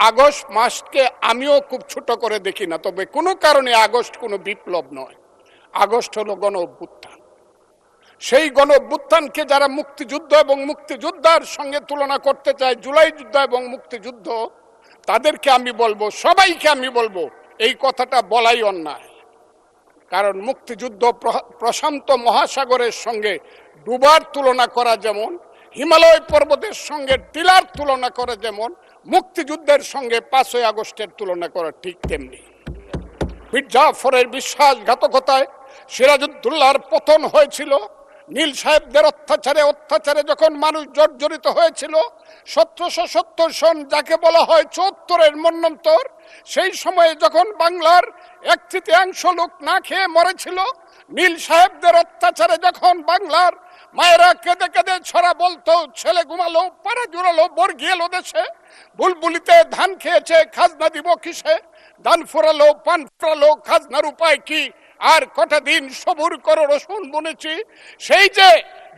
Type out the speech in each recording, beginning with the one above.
August মাসকে আমিও খুব ছোট করে দেখি না, তবে কোনো কারণে আগস্ট কোনো বিপ্লব নয়। আগস্ট হলো গণ অভ্যুত্থান। সেই গণ অভ্যুত্থানকে যারা মুক্তিযুদ্ধ এবং মুক্তিযোদ্ধার সঙ্গে তুলনা করতে চায়, জুলাই যুদ্ধ এবং মুক্তিযুদ্ধ, তাদেরকে আমি বলবো, সবাইকে আমি বলবো, এই কথাটা বলাই অন্যায়। কারণ মুক্তিযুদ্ধ প্রশান্ত মহাসাগরের সঙ্গে ডুবার তুলনা করা যেমন, হিমালয় পর্বতের সঙ্গে টিলার তুলনা করা যেমন, মুক্তিযুদ্ধের সঙ্গে 5ই আগস্টের তুলনা করা ঠিক তেমনি। মীর জাফরের বিশ্বাসঘাতকতায় সিরাজউদ্দৌলার পতন হয়েছিল, নীল সাহেবদের অত্যাচারে যখন মানুষ জর্জরিত হয়েছিল, 1770 সন যাকে বলা হয় 74-এর মন্বন্তর, সেই সময়ে যখন বাংলার 1/3 লোক না খেয়ে মরেছিল, নীল সাহেবদের অত্যাচারে যখন বাংলার মায়েরা কেঁদে কেঁদে ছড়া বলতো, ছেলে ঘুমালো, পাড়া জুড়ালো, বর্গি এলো দেশে, বুলবুলিতে ধান খেয়েছে, খাজনা দিব কিসে, ধান ফুরালো, পান ফুরালো, খাজনার উপায় কি, আর কটা দিন সবুর করো রসুন বুনেছি। সেই যে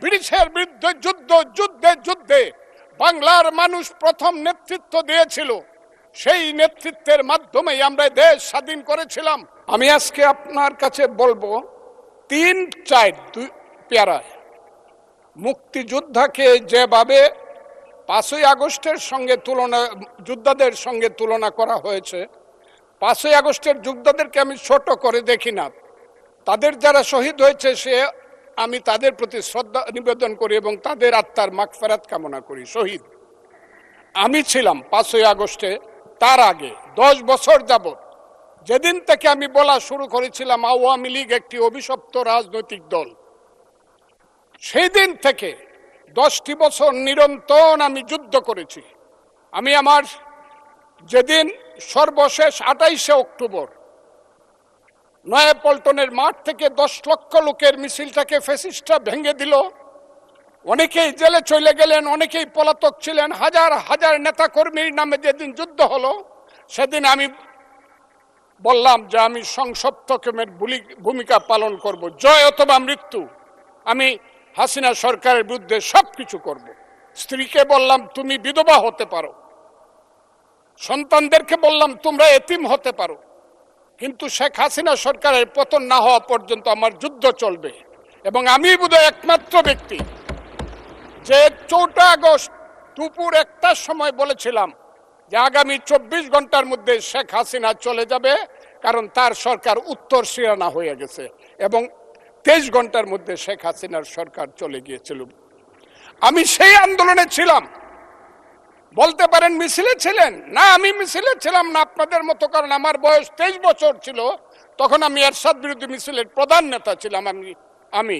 ব্রিটিশের বিরুদ্ধে যুদ্ধে বাংলার মানুষ প্রথম নেতৃত্ব দিয়েছিল, সেই নেতৃত্বের মাধ্যমেই আমরা দেশ স্বাধীন করেছিলাম। আমি আজকে আপনার কাছে বলবো 3-4 প্যারায় মুক্তিযোদ্ধাকে যেভাবে 5ই আগস্টের সঙ্গে যোদ্ধাদের সঙ্গে তুলনা করা হয়েছে, 5ই আগস্টের যোদ্ধাদেরকে আমি ছোট করে দেখি না। তাদের যারা শহীদ হয়েছে আমি তাদের প্রতি শ্রদ্ধা নিবেদন করি এবং তাদের আত্মার মাগফিরাত কামনা করি। শহীদ আমি ছিলাম 5ই আগস্টে, তার আগে 10 বছর যাবত, যেদিন থেকে আমি বলা শুরু করেছিলাম আওয়ামী লীগ একটি অভিশপ্ত রাজনৈতিক দল, সেই দিন থেকে 10টি বছর নিরন্তর আমি যুদ্ধ করেছি। আমি আমার যেদিন সর্বশেষ 28শে অক্টোবর নয়াপল্টনের মাঠ থেকে 10 লক্ষ লোকের মিছিলটাকে ফ্যাসিস্টরা ভেঙে দিল, অনেকেই জেলে চলে গেলেন, অনেকেই পলাতক ছিলেন, হাজার হাজার নেতা কর্মীর নামে যেদিন যুদ্ধ হলো, সেদিন আমি বললাম যে আমি সংসপ্তকের ভূমিকা পালন করব, জয় অথবা মৃত্যু। আমি হাসিনা সরকারের বিরুদ্ধে সবকিছু করব। স্ত্রীকে বললাম তুমি বিধবা হতে পারো, সন্তানদেরকে বললাম তোমরা এতিম হতে পারো, কিন্তু শেখ হাসিনা সরকারের পতন না হওয়া পর্যন্ত আমার যুদ্ধ চলবে। এবং আমি বোধহয় একমাত্র ব্যক্তি যে 4 আগস্ট দুপুর 1টার সময় বলেছিলাম যে আগামী 24 ঘন্টার মধ্যে শেখ হাসিনা চলে যাবে, কারণ তার সরকার উত্তর সিরানা হয়ে গেছে, এবং 23 ঘন্টার মধ্যে শেখ হাসিনার সরকার চলে গিয়েছিল। আমি সেই আন্দোলনে ছিলাম। বলতে পারেন মিছিলে ছিলেন না, আমি মিছিলে ছিলাম না আপনাদের মতো, কারণ আমার বয়স 23 বছর ছিল, তখন আমি এরশাদ বিরোধী মিছিলের প্রধান নেতা ছিলাম আমি।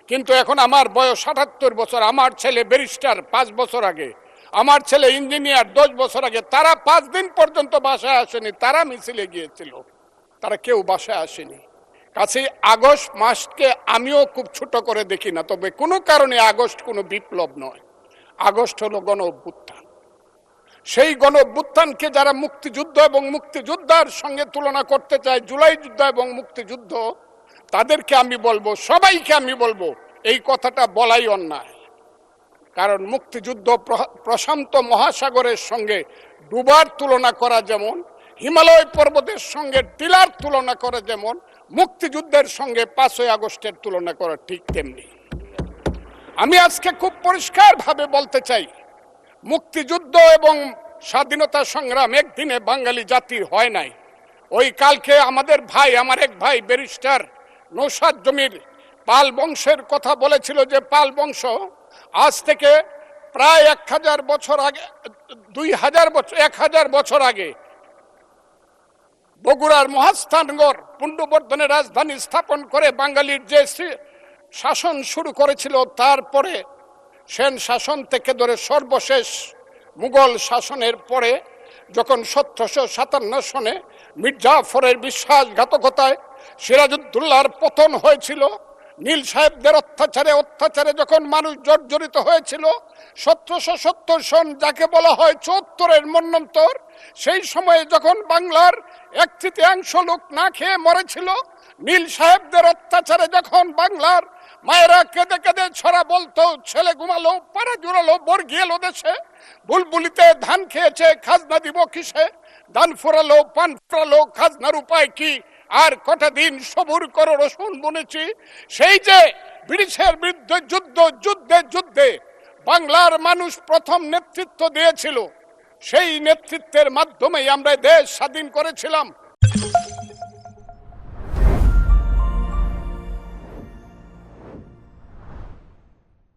কিন্তু এখন আমার বয়স 78 বছর, আমার ছেলে ব্যারিস্টার 5 বছর আগে, আমার ছেলে ইঞ্জিনিয়ার 10 বছর আগে, তারা 5 দিন পর্যন্ত বাসায় আসেনি, তারা মিছিলে গিয়েছিল, তারা কেউ বাসায় আসেনি। কাছেই আগস্ট মাসকে আমিও খুব ছোট করে দেখি না, তবে কোনো কারণে আগস্ট কোনো বিপ্লব নয়। আগস্ট হলো গণ অভ্যুত্থান। সেই গণ অভ্যুত্থানকে যারা মুক্তিযুদ্ধ এবং মুক্তিযোদ্ধার সঙ্গে তুলনা করতে চায়, জুলাই যুদ্ধ এবং মুক্তিযুদ্ধ, তাদেরকে আমি বলবো, সবাইকে আমি বলবো, এই কথাটা বলাই অন্যায়। কারণ মুক্তিযুদ্ধ প্রশান্ত মহাসাগরের সঙ্গে ডুবার তুলনা করা যেমন, হিমালয় পর্বতের সঙ্গে টিলার তুলনা করা যেমন, মুক্তিযুদ্ধের সঙ্গে 5ই আগস্টের তুলনা করা ঠিক তেমনি। আমি আজকে খুব পরিষ্কারভাবে বলতে চাই, মুক্তিযুদ্ধ এবং স্বাধীনতা সংগ্রাম একদিনে বাঙালি জাতির হয় নাই। ওই কালকে আমার এক ভাই ব্যারিস্টার নৌসাদ জমির পাল বংশের কথা বলেছিল, যে পাল বংশ আজ থেকে প্রায় 1000 বছর আগে, 1000 বছর আগে বগুড়ার মহাস্থানগড় পুণ্ড্রবর্ধনের রাজধানী স্থাপন করে বাঙালির যে শাসন শুরু করেছিল, তারপরে সেন শাসন থেকে ধরে সর্বশেষ মুঘল শাসনের পরে যখন 1757 সনে মীর জাফরের বিশ্বাসঘাতকতায় সিরাজউদ্দৌলার পতন হয়েছিল, নীল সাহেবদের অত্যাচারে যখন মানুষ জর্জরিত হয়েছিল, 1770 সন যাকে বলা হয় 74-এর মন্বন্তর, সেই সময়ে যখন বাংলার 1/3 লোক না খেয়ে মরেছিল, নীল সাহেবদের অত্যাচারে যখন বাংলার মায়েরা কেঁদে কেঁদে ছড়া বলতো, ছেলে ঘুমালো, পাড়া জুড়ালো, বর্গি এলো দেশে, বুলবুলিতে ধান খেয়েছে, খাজনা দিব কিসে, ধান ফোরালো, পান ফোরালো, খাজনার উপায় কি, আর কটা দিন সবুর করো রসুন বুনেছি। সেই যে ব্রিটিশের বিরুদ্ধে যুদ্ধে যুদ্ধে বাংলার মানুষ প্রথম নেতৃত্ব দিয়েছিল, সেই নেতৃত্বের মাধ্যমেই আমরা দেশ স্বাধীন করেছিলাম।